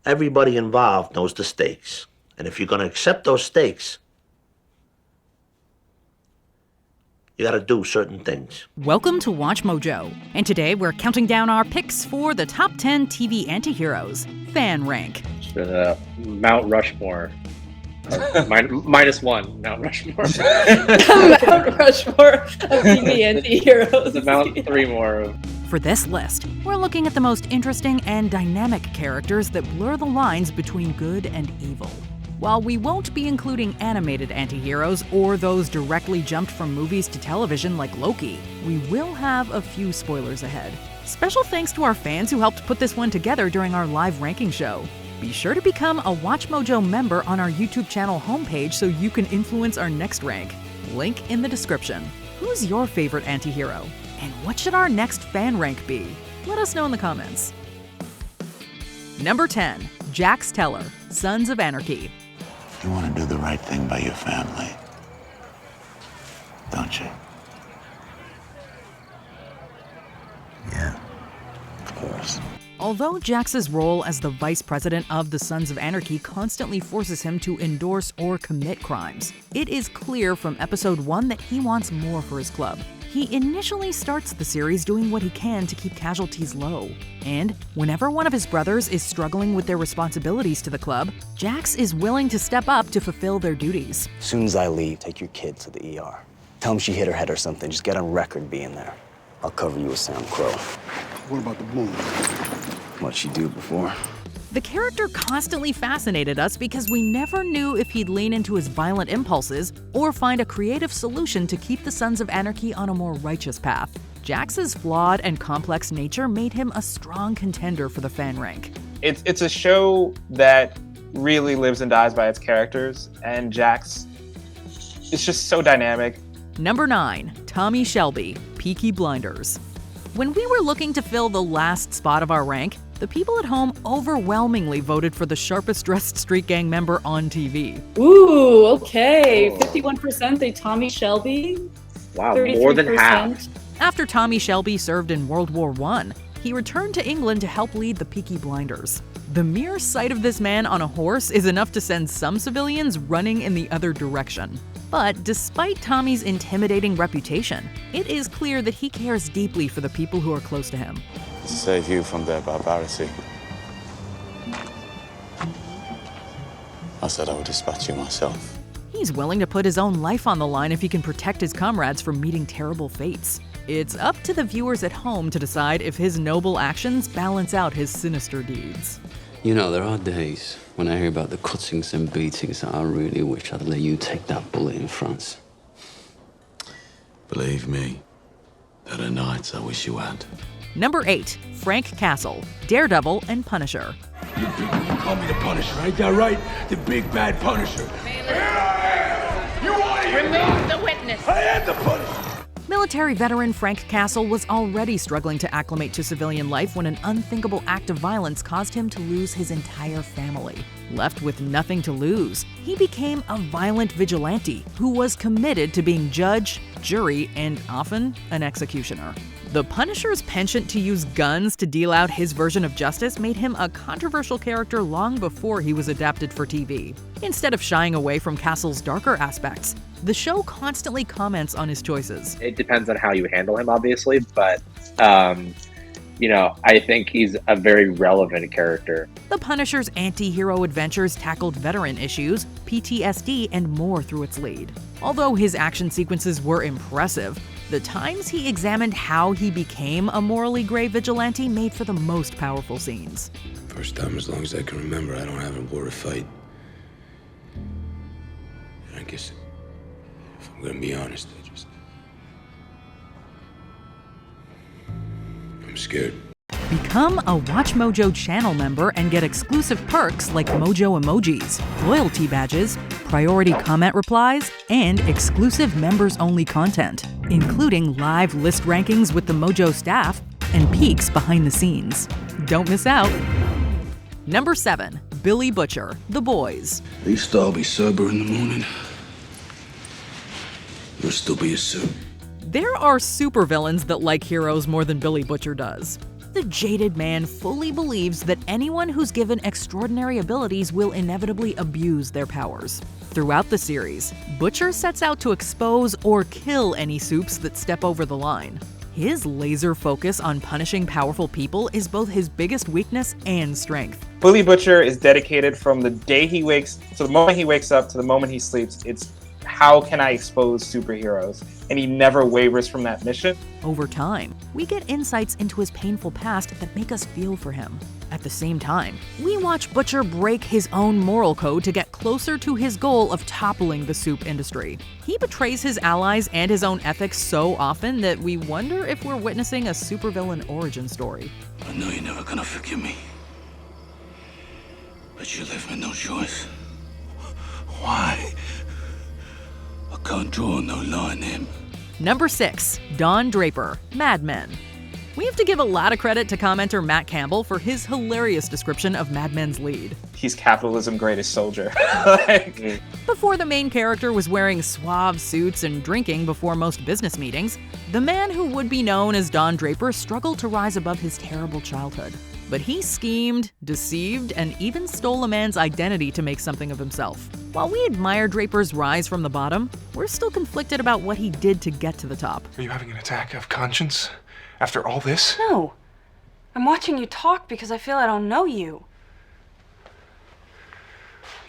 Everybody involved knows the stakes. And if you're going to accept those stakes, you gotta do certain things. Welcome to Watch Mojo, and today we're counting down our picks for the top 10 TV antiheroes. Fan rank. The Mount Rushmore. Minus one, Mount Rushmore. Mount Rushmore of TV antiheroes. The Mount three more. For this list, we're looking at the most interesting and dynamic characters that blur the lines between good and evil. While we won't be including animated antiheroes or those directly jumped from movies to television like Loki, we will have a few spoilers ahead. Special thanks to our fans who helped put this one together during our live ranking show. Be sure to become a WatchMojo member on our YouTube channel homepage so you can influence our next rank. Link in the description. Who's your favorite antihero? And what should our next fan rank be? Let us know in the comments. Number 10, Jax Teller, Sons of Anarchy. You want to do the right thing by your family, don't you? Yeah, of course. Although Jax's role as the vice president of the Sons of Anarchy constantly forces him to endorse or commit crimes, it is clear from episode 1 that he wants more for his club. He initially starts the series doing what he can to keep casualties low. And whenever one of his brothers is struggling with their responsibilities to the club, Jax is willing to step up to fulfill their duties. As soon as I leave, take your kid to the ER. Tell him she hit her head or something. Just get on record being there. I'll cover you with Sam Crow. What about the wound? What'd she do before? The character constantly fascinated us because we never knew if he'd lean into his violent impulses or find a creative solution to keep the Sons of Anarchy on a more righteous path. Jax's flawed and complex nature made him a strong contender for the fan rank. It's a show that really lives and dies by its characters, and Jax is just so dynamic. Number 9, Tommy Shelby, Peaky Blinders. When we were looking to fill the last spot of our rank, the people at home overwhelmingly voted for the sharpest dressed street gang member on TV. Ooh, okay. 51% they Tommy Shelby. Wow, more than 33%. half. After Tommy Shelby served in World War I, he returned to England to help lead the Peaky Blinders. The mere sight of this man on a horse is enough to send some civilians running in the other direction. But despite Tommy's intimidating reputation, it is clear that he cares deeply for the people who are close to him. To save you from their barbarity, I said I would dispatch you myself. He's willing to put his own life on the line if he can protect his comrades from meeting terrible fates. It's up to the viewers at home to decide if his noble actions balance out his sinister deeds. You know, there are days when I hear about the cuttings and beatings that I really wish I'd let you take that bullet in France. Believe me, there are nights I wish you had. Number 8, Frank Castle, Daredevil and Punisher. You call me the Punisher, ain't that right? The big bad Punisher. You want to remove the witness. I am the Punisher. Military veteran Frank Castle was already struggling to acclimate to civilian life when an unthinkable act of violence caused him to lose his entire family. Left with nothing to lose, he became a violent vigilante who was committed to being judge, jury, and often an executioner. The Punisher's penchant to use guns to deal out his version of justice made him a controversial character long before he was adapted for TV. Instead of shying away from Castle's darker aspects, the show constantly comments on his choices. It depends on how you handle him, obviously, but, I think he's a very relevant character. The Punisher's anti-hero adventures tackled veteran issues, PTSD, and more through its lead. Although his action sequences were impressive, the times he examined how he became a morally gray vigilante made for the most powerful scenes. First time as long as I can remember, I don't have a war to fight. I guess, if I'm gonna be honest, I'm scared. Become a WatchMojo channel member and get exclusive perks like Mojo emojis, loyalty badges, priority comment replies, and exclusive members-only content, including live list rankings with the Mojo staff and peeks behind the scenes. Don't miss out. Number 7, Billy Butcher, The Boys. At least I'll be sober in the morning. You'll still be a suit. There are supervillains that like heroes more than Billy Butcher does. The jaded man fully believes that anyone who's given extraordinary abilities will inevitably abuse their powers. Throughout the series, Butcher sets out to expose or kill any soups that step over the line. His laser focus on punishing powerful people is both his biggest weakness and strength. Bully Butcher is dedicated from the day he wakes, to the moment he wakes up to the moment he sleeps. It's how can I expose superheroes? And he never wavers from that mission. Over time, we get insights into his painful past that make us feel for him. At the same time, we watch Butcher break his own moral code to get closer to his goal of toppling the soup industry. He betrays his allies and his own ethics so often that we wonder if we're witnessing a supervillain origin story. I know you're never gonna forgive me. But you left me no choice. Why? I can't draw no line in. Number 6. Don Draper, Mad Men. We have to give a lot of credit to commenter Matt Campbell for his hilarious description of Mad Men's lead. He's capitalism's greatest soldier. Before the main character was wearing suave suits and drinking before most business meetings, the man who would be known as Don Draper struggled to rise above his terrible childhood. But he schemed, deceived, and even stole a man's identity to make something of himself. While we admire Draper's rise from the bottom, we're still conflicted about what he did to get to the top. Are you having an attack of conscience? After all this? No. I'm watching you talk because I feel I don't know you.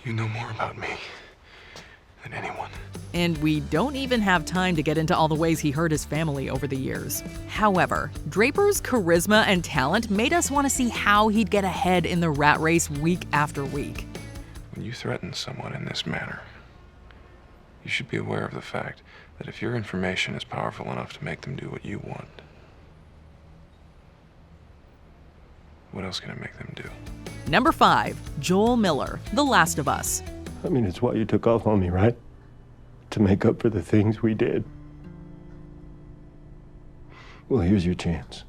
You know more about me than anyone. And we don't even have time to get into all the ways he hurt his family over the years. However, Draper's charisma and talent made us want to see how he'd get ahead in the rat race week after week. When you threaten someone in this manner, you should be aware of the fact that if your information is powerful enough to make them do what you want, what else can it make them do? Number 5. Joel Miller, The Last of Us. I mean, it's why you took off on me, right? To make up for the things we did. Well, here's your chance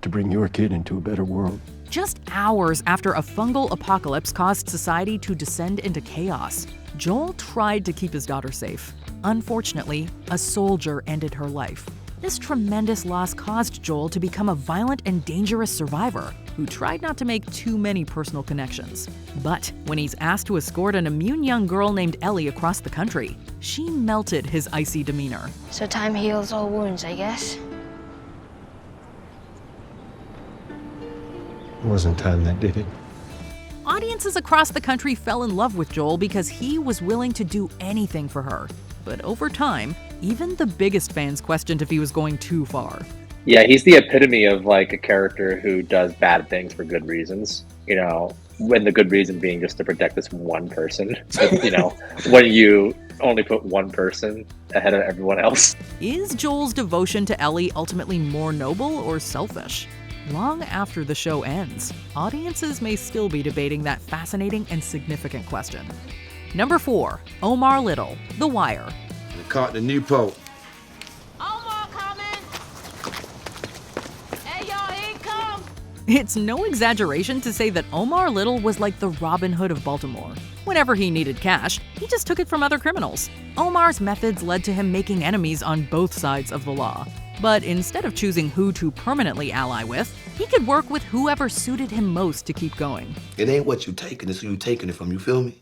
to bring your kid into a better world. Just hours after a fungal apocalypse caused society to descend into chaos, Joel tried to keep his daughter safe. Unfortunately, a soldier ended her life. This tremendous loss caused Joel to become a violent and dangerous survivor who tried not to make too many personal connections. But when he's asked to escort an immune young girl named Ellie across the country, she melted his icy demeanor. So time heals all wounds, I guess. It wasn't time that did it. Audiences across the country fell in love with Joel because he was willing to do anything for her. But over time, even the biggest fans questioned if he was going too far. Yeah, he's the epitome of like a character who does bad things for good reasons. You know, when the good reason being just to protect this one person. But, you know, when you only put one person ahead of everyone else. Is Joel's devotion to Ellie ultimately more noble or selfish? Long after the show ends, audiences may still be debating that fascinating and significant question. Number 4. Omar Little, The Wire. We caught the new pope. Omar coming! Hey, y'all, here he come! It's no exaggeration to say that Omar Little was like the Robin Hood of Baltimore. Whenever he needed cash, he just took it from other criminals. Omar's methods led to him making enemies on both sides of the law. But instead of choosing who to permanently ally with, he could work with whoever suited him most to keep going. It ain't what you taking, it's who you taking it from, you feel me?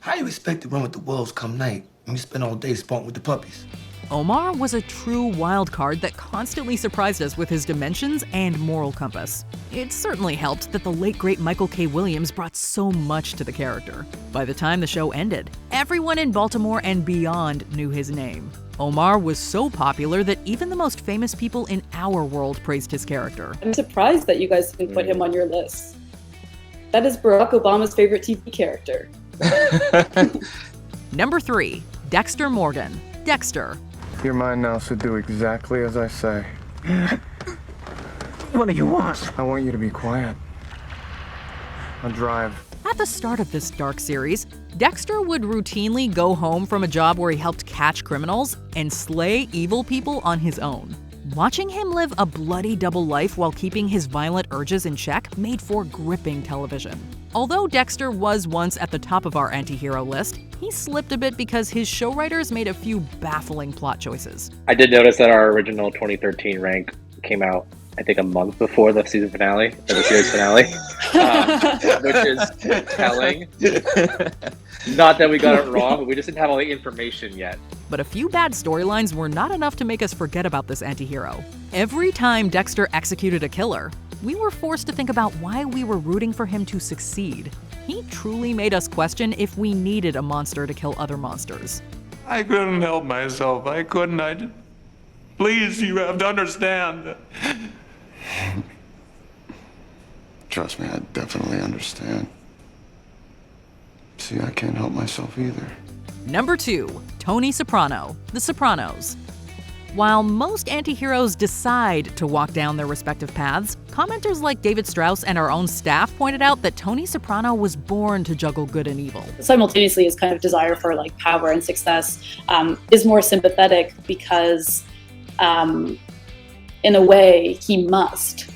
How you expect to run with the wolves come night when you spend all day spunking with the puppies? Omar was a true wild card that constantly surprised us with his dimensions and moral compass. It certainly helped that the late great Michael K. Williams brought so much to the character. By the time the show ended, everyone in Baltimore and beyond knew his name. Omar was so popular that even the most famous people in our world praised his character. I'm surprised that you guys didn't put him on your list. That is Barack Obama's favorite TV character. Number 3. Dexter Morgan, Dexter. You're mine now, so do exactly as I say. What do you want? I want you to be quiet. I'll drive. At the start of this dark series, Dexter would routinely go home from a job where he helped catch criminals and slay evil people on his own. Watching him live a bloody double life while keeping his violent urges in check made for gripping television. Although Dexter was once at the top of our anti-hero list, he slipped a bit because his show writers made a few baffling plot choices. I did notice that our original 2013 rank came out, I think, a month before the season finale, or the series finale, which is telling. Not that we got it wrong, but we just didn't have all the information yet. But a few bad storylines were not enough to make us forget about this anti-hero. Every time Dexter executed a killer, we were forced to think about why we were rooting for him to succeed. He truly made us question if we needed a monster to kill other monsters. I couldn't help myself. I couldn't. Please, you have to understand. Trust me, I definitely understand. See, I can't help myself either. Number 2, Tony Soprano, The Sopranos. While most anti-heroes decide to walk down their respective paths, commenters like David Strauss and our own staff pointed out that Tony Soprano was born to juggle good and evil. Simultaneously, his kind of desire for like power and success is more sympathetic because in a way he must.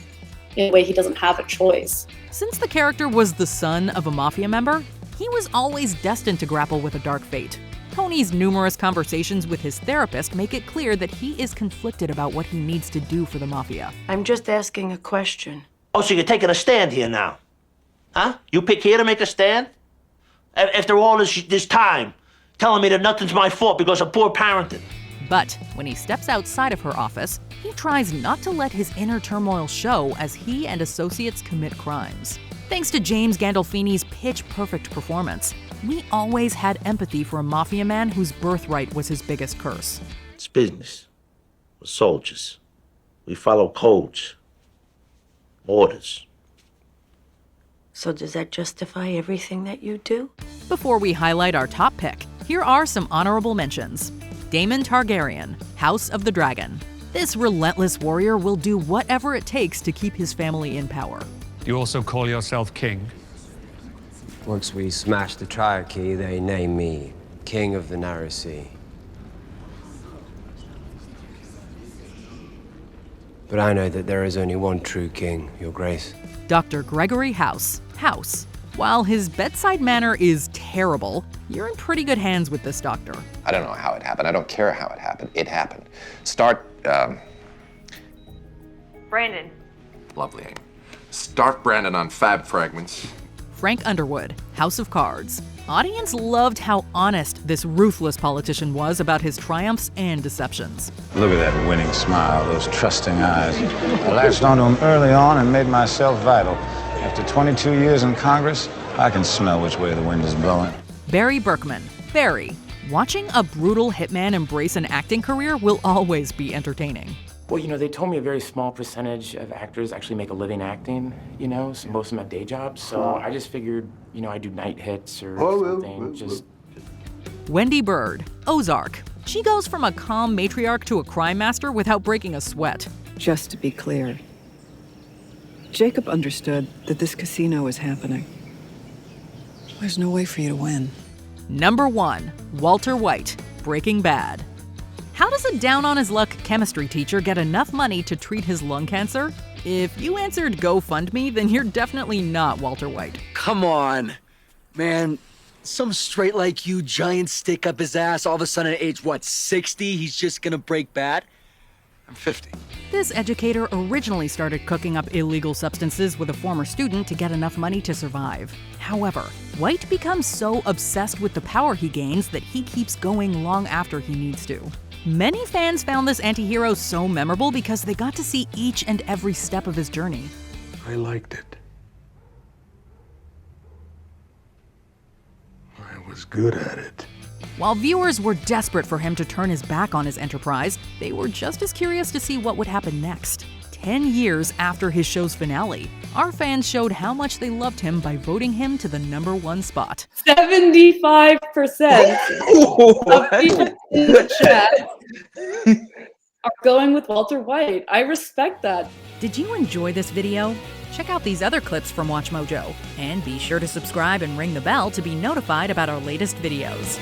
In a way he doesn't have a choice. Since the character was the son of a mafia member, he was always destined to grapple with a dark fate. Tony's numerous conversations with his therapist make it clear that he is conflicted about what he needs to do for the mafia. I'm just asking a question. Oh, so you're taking a stand here now? Huh? You pick here to make a stand? After all this time, telling me that nothing's my fault because of poor parenting. But when he steps outside of her office, he tries not to let his inner turmoil show as he and associates commit crimes. Thanks to James Gandolfini's pitch-perfect performance, we always had empathy for a mafia man whose birthright was his biggest curse. It's business. We're soldiers. We follow codes, orders. So does that justify everything that you do? Before we highlight our top pick, here are some honorable mentions. Daemon Targaryen, House of the Dragon. This relentless warrior will do whatever it takes to keep his family in power. You also call yourself king? Once we smash the Triarchy, they name me King of the Narrow Sea. But I know that there is only one true king, Your Grace. Dr. Gregory House, House. While his bedside manner is terrible, you're in pretty good hands with this doctor. I don't know how it happened. I don't care how it happened. It happened. Start, Brandon. Lovely aim. Start Brandon on Fab Fragments. Frank Underwood, House of Cards. Audience loved how honest this ruthless politician was about his triumphs and deceptions. Look at that winning smile, those trusting eyes. I latched onto him early on and made myself vital. After 22 years in Congress, I can smell which way the wind is blowing. Barry Berkman, Barry. Watching a brutal hitman embrace an acting career will always be entertaining. Well, you know, they told me a very small percentage of actors actually make a living acting, you know, so most of them have day jobs. So I just figured, you know, I'd do night hits or something, just... Wendy Bird, Ozark. She goes from a calm matriarch to a crime master without breaking a sweat. Just to be clear, Jacob understood that this casino was happening. There's no way for you to win. Number 1, Walter White, Breaking Bad. How does a down-on-his-luck chemistry teacher get enough money to treat his lung cancer? If you answered GoFundMe, then you're definitely not Walter White. Come on, man. Some straight like you, giant stick up his ass, all of a sudden at age, 60, he's just gonna break bad? I'm 50. This educator originally started cooking up illegal substances with a former student to get enough money to survive. However, White becomes so obsessed with the power he gains that he keeps going long after he needs to. Many fans found this anti-hero so memorable because they got to see each and every step of his journey. I liked it. I was good at it. While viewers were desperate for him to turn his back on his enterprise, they were just as curious to see what would happen next. 10 years after his show's finale, our fans showed how much they loved him by voting him to the #1 spot. 75% of people in the chat are going with Walter White. I respect that. Did you enjoy this video? Check out these other clips from WatchMojo, and be sure to subscribe and ring the bell to be notified about our latest videos.